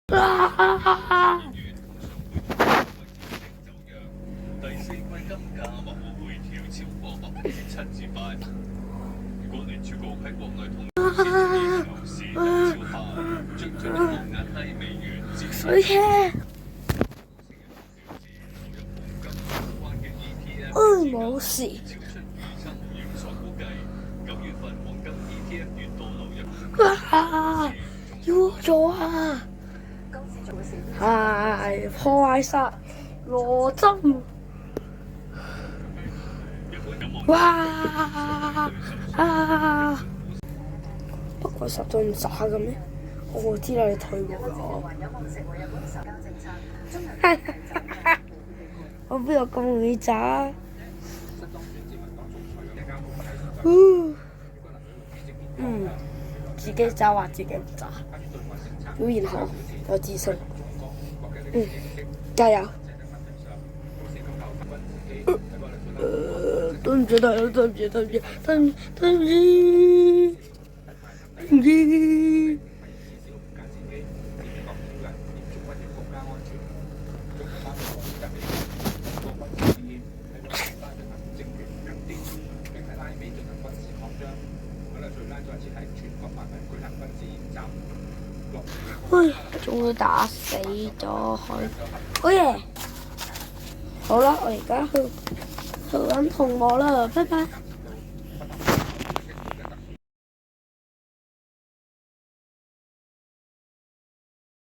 第四季金價或會回調超過7%至8%。如果聯儲局喺國內通脹牛市高潮下，將進一步壓低美元指數。水車。冇事。要我做啊！係破壞晒羅針。哇！不過實在唔渣嘅咩？我知道你退步咗。我邊有咁容易渣？自己渣話自己唔渣，表現好，有自信。加油！對唔住，對唔住，對唔住，對唔住，對唔住，對唔住，對唔住。唉，終於打死咗佢，好嘢！好啦，我而家去揾同學啦，拜拜。